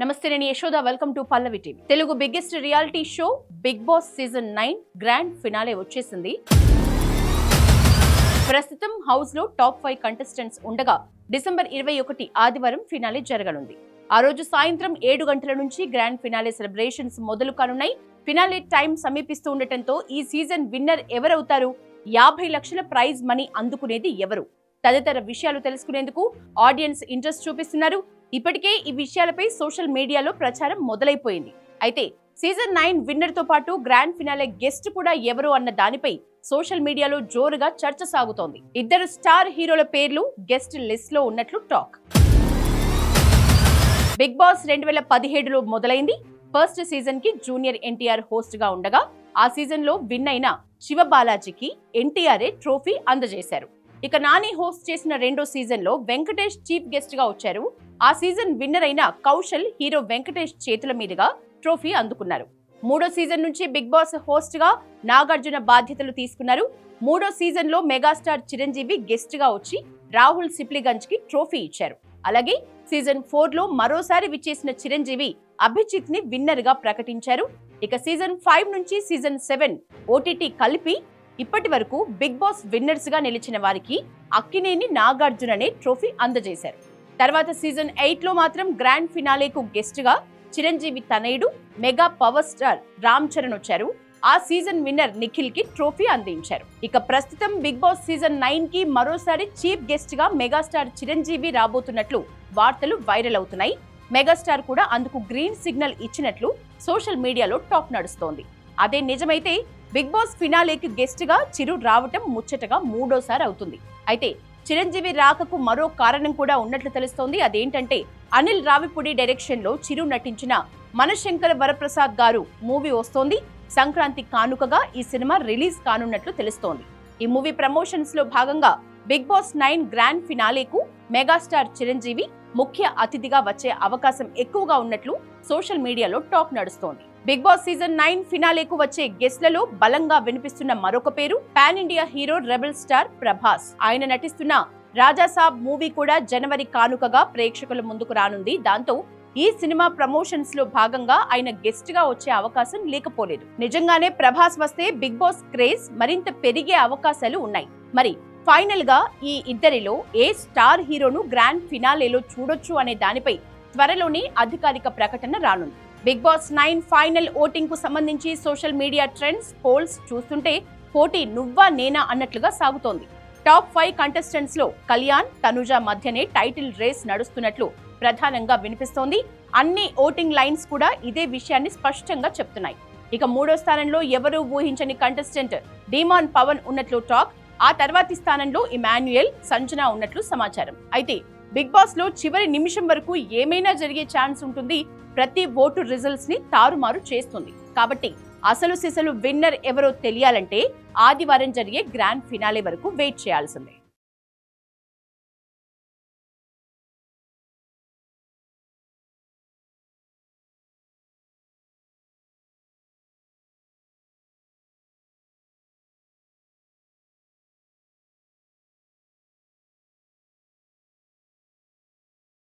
నమస్తే, నేను Yashoda. Welcome to Pallavi TV. Telugu biggest reality show big boss season 9 grand finale వచ్చేసింది. ప్రస్తుతం హౌస్ లో టాప్ 5 కంటెస్టెంట్స్ ఉండగా డిసెంబర్ 21 ఆదివారం ఫినాలే జరగనుంది. ఆ రోజు సాయంత్రం 7 గంటల నుంచి గ్రాండ్ ఫినాలే సెలబ్రేషన్స్ మొదలు కానున్నాయి. ఫినాలే టైం సమీపిస్తూ ఉండటంతో ఈ సీజన్ విన్నర్ ఎవరవుతారు, 50 లక్షల ప్రైజ్ మనీ అందుకునేది ఎవరు తదితర విషయాలు తెలుసుకునేందుకు ఆడియన్స్ ఇంట్రెస్ట్ చూపిస్తున్నారు. ఇప్పటికే ఈ విషయాలపై సోషల్ మీడియాలో ప్రచారం మొదలైపోయింది. అయితే సీజన్ 9 విన్నర్ తో పాటు గ్రాండ్ ఫినాలే గెస్ట్ కూడా ఎవరు అన్న దానిపై సోషల్ మీడియాలో జోరుగా చర్చ సాగుతోంది. ఇద్దరు స్టార్ హీరోల పేర్లు గెస్ట్ లిస్ట్ లో ఉన్నట్లు టాక్. బిగ్ బాస్ 2017లో మొదలైంది. ఫస్ట్ సీజన్ కి జూనియర్ ఎన్టీఆర్ హోస్ట్ గా ఉండగా ఆ సీజన్ లో విన్ అయిన శివబాలాజీకి ఎన్టీఆర్ఏ ట్రోఫీ అందజేశారు. ఇక నాని హోస్ట్ చేసిన రెండో సీజన్ లో వెంకటేష్ చీఫ్ గెస్ట్ గా వచ్చారు. ఆ సీజన్ విన్నర్ అయిన కౌశల్ హీరో వెంకటేష్ చేతుల మీదుగా ట్రోఫీ అందుకున్నారు. మూడో సీజన్ నుంచి బిగ్ బాస్ హోస్ట్ గా నాగార్జున బాధ్యతలు తీసుకున్నారు. మూడో సీజన్ లో మెగాస్టార్ చిరంజీవి గెస్ట్ గా వచ్చి రాహుల్ సిప్లిగంజ్ కి ట్రోఫీ ఇచ్చారు. అలాగే సీజన్ 4 లో మరోసారి విచ్చేసిన చిరంజీవి అభిజిత్ ని విన్నర్ గా ప్రకటించారు. ఇక సీజన్ 5 నుంచి సీజన్ 7 ఓటీటీ కలిపి ఇప్పటి వరకు బిగ్ బాస్ విన్నర్స్ గా నిలిచిన వారికి అక్కినేని నాగార్జుననే ట్రోఫీ అందజేశారు. తర్వాత సీజన్ 8 లో మాత్రం గ్రాండ్ ఫినాలేకు గెస్ట్ గా చిరంజీవి తనయుడు mega power star Ram Charan వచ్చారు. ఆ సీజన్ విన్నర్ నిఖిల్ కి ట్రోఫీ అందించారు. ఇక ప్రస్తుతం బిగ్ బాస్ సీజన్ 9 కి మరోసారి చీఫ్ గెస్ట్ గా మెగాస్టార్ చిరంజీవి రాబోతున్నట్లు వార్తలు వైరల్ అవుతున్నాయి. మెగాస్టార్ కూడా అందుకు గ్రీన్ సిగ్నల్ ఇచ్చినట్లు సోషల్ మీడియాలో టాక్ నడుస్తోంది. అదే నిజమైతే బిగ్ బాస్ ఫినాలేకి గెస్ట్ గా చిరు రావటం ముచ్చటగా మూడోసారి అవుతుంది. అయితే చిరంజీవి రాకకు మరో కారణం కూడా ఉన్నట్లు తెలుస్తోంది. అదేంటంటే అనిల్ రావిపూడి డైరెక్షన్ లో చిరు నటించిన మనశంకర వరప్రసాద్ గారు మూవీ వస్తోంది. సంక్రాంతి కానుకగా ఈ సినిమా రిలీజ్ కానున్నట్లు తెలుస్తోంది. ఈ మూవీ ప్రమోషన్స్ లో భాగంగా బిగ్ బాస్ 9 గ్రాండ్ ఫినాలేకు మెగాస్టార్ చిరంజీవి ముఖ్య అతిథిగా వచ్చే అవకాశం ఎక్కువగా ఉన్నట్లు సోషల్ మీడియాలో టాక్ నడుస్తోంది. బిగ్ బాస్ సీజన్ 9 ఫినాలేకు వచ్చే గెస్ట్లలో బలంగా వినిపిస్తున్న మరొక పేరు pan India hero rebel star Prabhas. ఆయన నటిస్తున్న రాజాసాబ్ మూవీ కూడా జనవరి కానుకగా ప్రేక్షకుల ముందుకు రానుంది. దాంతో ఈ సినిమా ప్రమోషన్స్ లో భాగంగా ఆయన గెస్ట్ గా వచ్చే అవకాశం లేకపోలేదు. నిజంగానే ప్రభాస్ వస్తే బిగ్ బాస్ క్రేజ్ మరింత పెరిగే అవకాశాలు ఉన్నాయి. మరి ఫైనల్ గా ఈ ఇద్దరిలో ఏ స్టార్ హీరోను గ్రాండ్ ఫినాలేలో చూడొచ్చు అనే దానిపై త్వరలోనే అధికారిక ప్రకటన రానుంది. బిగ్ బాస్ 9 ఫైనల్ ఓటింగ్ కు సంబంధించి సోషల్ మీడియా ట్రెండ్స్, పోల్స్ చూస్తుంటే పోటీ నువ్వా నేనా అన్నట్లుగా సాగుతోంది. టాప్ 5 కంటెస్టెంట్స్ లో కళ్యాణ్, తనుజ మధ్యనే టైటిల్ రేస్ నడుస్తున్నట్లు ప్రధానంగా వినిపిస్తోంది. అన్ని ఓటింగ్ లైన్స్ కూడా ఇదే విషయాన్ని స్పష్టంగా చెప్తున్నాయి. ఇక మూడో స్థానంలో ఎవరూ ఊహించని కంటెస్టెంట్ డీమాన్ పవన్ ఉన్నట్లు టాక్. ఆ తర్వాతి స్థానంలో ఇమాన్యుయల్, సంజన ఉన్నట్లు సమాచారం. అయితే బిగ్ బాస్ లో చివరి నిమిషం వరకు ఏమైనా జరిగే ఛాన్స్ ఉంటుంది. ప్రతి ఓటు రిజల్ట్స్ ని తారుమారు చేస్తుంది. కాబట్టి అసలు సిసలు విన్నర్ ఎవరో తెలియాలంటే ఆదివారం జరిగే గ్రాండ్ ఫినాలే వరకు వెయిట్ చేయాల్సిందే.